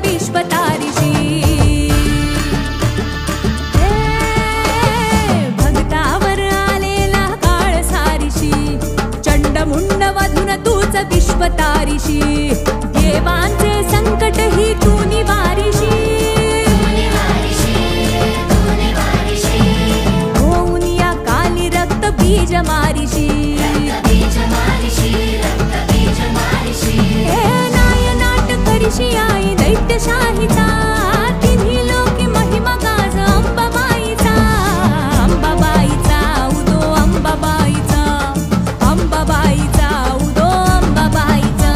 विश्वतारिषी भक्तावर आलेला काळ सारिषी चंडमुंड वधून तूच विश्वतारिषी देवांचे संकट ही तू निवारिषी होऊन या काली रक्त बीज मारिषी करिषी आई दैत्यशाहीचा तिन्ही लोकी महिमा गाज अंबाबाईचा अंबाबाईचा उदो अंबाबाईचा अंबाबाईचा उदो अंबाबाईचा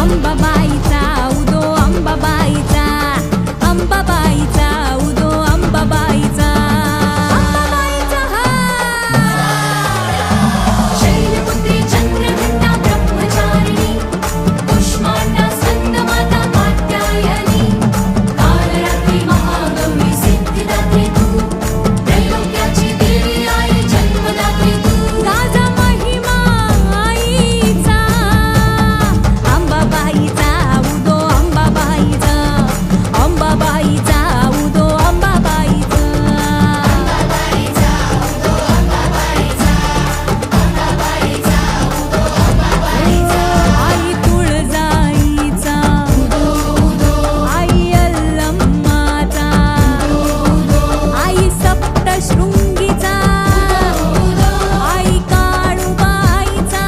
अंबाबाईचा उदो अंबाबाईचा अंबाबाईचा उदो अंबाबाईचा अंबाबाईचा शैलपुत्री चंद्रघंटा ब्रह्मचारिणी कुष्मांडा स्कंदमाता कात्यायनी कालरात्री महागौरी सिद्धिदात्री तू त्रैलोक्याची देवी आई जन्मदात्री तू गाजा महिमा आईचा अंबाबाईचा उदो अंबाबाईचा अंबाबाईचा उदो अंबाबाईचा अंबाबाईचा उदो अंबाबाईचा अंबाबाईचा उदो अंबाबाईचा आई तुळजाईचा उदो उदो आई अल्लम्माचा उदो आई सप्तशृंगीचा उदो आई काळूबाईचा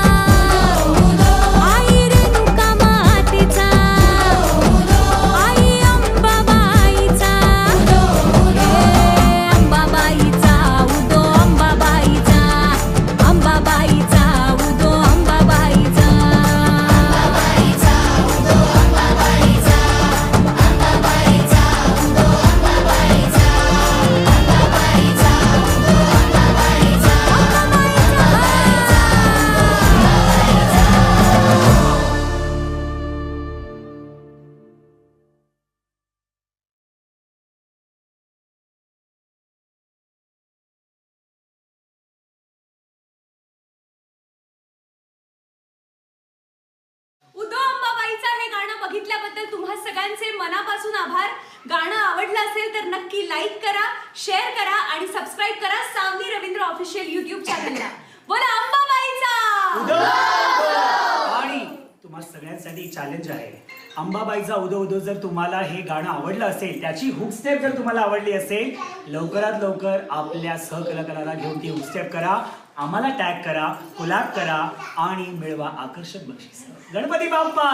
उदो आई रेणुका मातेचा उदो आई अंबाबाईचा उदो अंबाबाईचा उदो अंबाबाईचा अंबाबाईचा उदो अंबाबाईचा अंबाबाईचा उदो अंबाबाईचा अंबाबाईचा उदो अंबाबाईचा अंबाबाईचा उदो अंबाबाईचा उदो अंबाबाईचा हे गाणं बघितल्याबद्दल तुम्हा सगळ्यांचे मनापासून आभार. गाणं आवडलं असेल तर नक्की लाईक करा, शेअर करा आणि सबस्क्राईब करा सावनी रवींद्र ऑफिशियल YouTube चॅनलला. बोला अंबाबाईचा. आणि तुम्हा सगळ्यांसाठी चॅलेंज आहे. अंबाबाईचा उदो उदो जर तुम्हाला हे गाणं आवडलं असेल, त्याची हुक स्टेप जर तुम्हाला आवडली असेल, लवकरात लवकर आपल्या सहकलाकाराला घेऊन ती हुक स्टेप करा, आम्हाला टॅग करा, कोलॅब करा आणि मिळवा आकर्षक बक्षीस. गणपती बाप्पा.